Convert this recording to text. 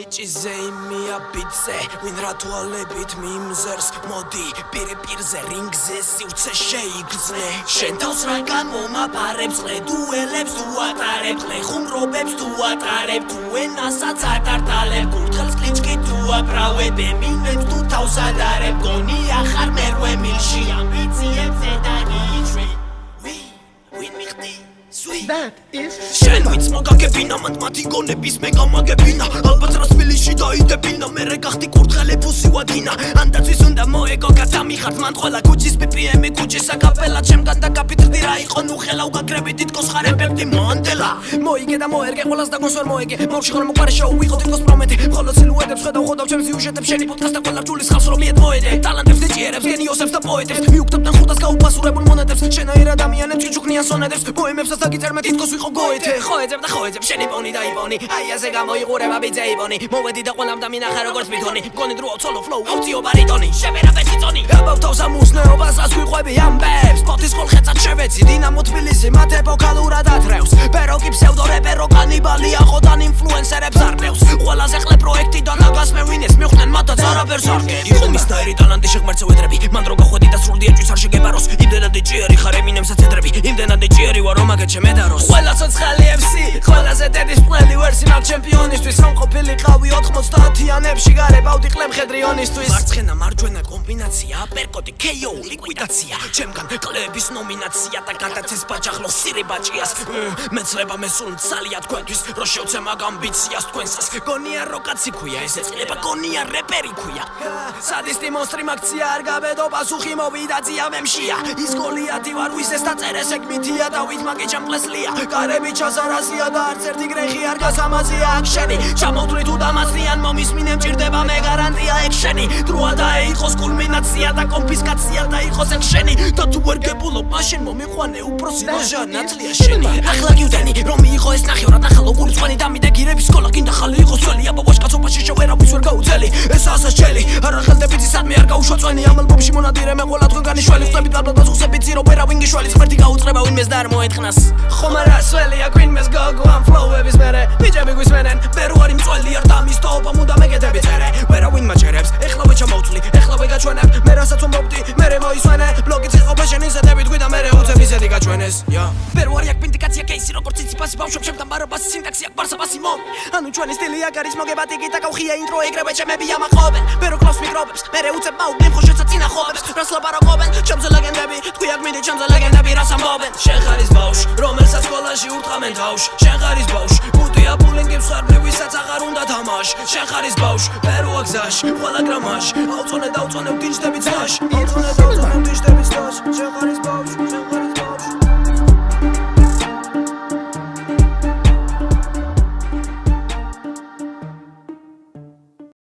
ბიჭიზე იმია ბიძე ვინ რა თვალებით მიმზერს მოდი პირზე რინგზე სივრცე შეიგრძნე შენ თავს რა გამომაბარებს ყლე დუელებს თუ ატარებ ყლე ხუმრობებს თუ ატარებ თუ ენასაც ატარტალებ კურთხელს კლიჩკი თუ აპრავებ ემინებს თუ თავს ადარებ გონია ხარ მერვე მილში ამბიციებზე დაგიჩვი ვინ მიხდი That is შენ ვიც მოგაგებინა მათი გონების მე გამაგებინა ალბათ რას თბილისში დაიდებინა მე რე გახდი კურთხელე ფუსი ვადგინა ანდაც უნდა მოეგო გადამიხართ მან ყველა ქუჩის BPM-ი ქუჩის აკაპელა ჩემგან დაგაფიქრდი რა იყო ნუ ხელა უგაგრები თითქოს ხარ ეფექტი მანდელა მოიგე და მოერგე ყველას და გონს ვერ მოეგე მოვში ხარ მოყარე შოუ იყო თითქოს პრომეთე ხოლო სილუეტებს ხედავ ხოდავ ჩემს სიუჟეტებს შენი პოდკასტ და ყველა ჯულის ხალხს რომ მიეთ მოედე ტალანტებს დიჭიერებს გენიოსებს და პოეტებს მიუგდებდნენ ხუთას გაუფასურებულ მონეტებს შენაირ ადამიანებს ჭუჭუკნიან სონეტებს პოემებსაც დაგიწერმე თითქოს ვიყო გოეთე ხოეძებ და ხოეძებ შენი პონი და იპონი აი ასე გამოიყურება ბიძე იპონი მოვედი და ყველამ და მინახე როგორც მითონი მგონი დროა სოლო ფლოუ აუციო ბარიტონი შევერა ბეციწონი აბავთავს ამუსნეობას რას ვიყვები ამბებს სპორტის კოლხეცად შევეცი დინამო თბილისი მათ ეპოქალურად ათრევს პეროკი ფსევდო რეპერო კანიბალია ხოდან ინფლუენსერებს არნევს ყველაზე ყლე პროექტი და ნაგას მე ვინეს მიხვდნენ მათაც არაფერს არ გერი იყო მისნაირი ტალანტი შეღმერთსევედრები მან დრო გახვედი და სრულდი ეჭვიც არ შეგებაროს იმდენად ჭიერი ხარ ემინემსაც ედრები იმდენად ჭიერი ვარ რომ აგეთ შემედაროს ყველა ცოცხალი FC ყველაზე დედის პლელი ვერსი მაგ ჩემპიონისთვის რომ ყოფილიყავი 90-იანებში გარებავდი ყლემხედრიონისთვის მარცხენა მარჯვენა კომბინაცია აპერკოტი KO ლიკვიდაცია ჩემგან კლების ნომინაცია და გადაცეს ბაჭახლო სირი ბაჭიას მეცლება მე სულ მცალია თქვენთვის რო შევცე მაგ ამბიციას თქვენსას გონია რო კაცი ქვია ეს ეწყლება გონია რეპერი ქვია სადისტი მონსტრი მაგცია არ გაბედო პასუხი მოვიდა ძიავემშია ის გოლიათი ვარ ვისეს დაწერეს ეგ მითია და ვით მაგე ჩამყლესლია კარები ჩასარასია და არც ერთი გრეხი არ გასამაზია აქ შენი ჩამოვთვლი თუ დამასწრიან მომისმინე მჭირდება მე გარანტია ეგ შენი დროა და იყოს კულმინაცია და კონფისკაცია და იყოს ეგ შენი და თუ ვერ გებულობ მაშინ მომიყვანე უბროსი როჟა ნათლია შენი ახლა გივდენი რომ მიიღო ეს ნახევრად ახალ უგურწვენი დამიდე გირების სკოლა გინდა ხალი იყოს ძველი აბავაშ კაცობაში შევერავის ვერ გაუძელი ეს ასაშელი არა ხელდებიც სადმე არ გაუშვაწვენი ამ ალბომში მონადირე მე ყველა თქვენგანი შველი ხტებით ალბათ ზუხსებით ძირო ვერავინ გიშველი ღმერთი გაუწყრება ვინმეს და არ მოეთხნას ხომ არა სველია გვინმეს გოგო ამ ფლოუების მერე ბიჭები გვისმენენ ვერ ვარ იმ წველი არ დამისტოობა მუდა მეკეთები წერე ვერავინ მაჩერებს ეხლავე ჩამოვთვლი ეხლავე გაჩვენებ მე რასაც ვამბობდი მერე მოისვენე ბლოგიც იყო ფეშენი ისეთები თქვი და მერე უცებ ისეთი გაჩვენეს ვერ ვარ აქ ვინდიკაცია კეისი როგორც ციციფასი ბავშვებს შემთან ბარაბას სინტაქსი აქ ბარსაბასი მომ ანუ ჩვენი სტილი აქ არის მოგებადი გიტა გავხია ინტრო ეგრევე ჩემები ამაყობენ ვერ ვკლავს მიკრობებს მერე უცებ მაუგნი მხოშეცა წინახობებს რას ლაპარაკობენ ჩემზე ლეგენდები თქვი აქ მინდი ჩემზე ლეგენდები რას ამბობენ შენ ხარის ბავშვ რომელსაც სკოლაში ურტყამენ თავშ შენ ხარის ბავშვ ბუდია პულინგებს ხარ მე ვისაც აღარ უნდა თამაშ შენ ხარის ბავშვ პეროა გზაშ ყველა გრამაში ავწონე დავწონე ვდინჯდები ცაში ავწონე დავწონე ვდინჯდები ცაში შენ ხარის ბავშვ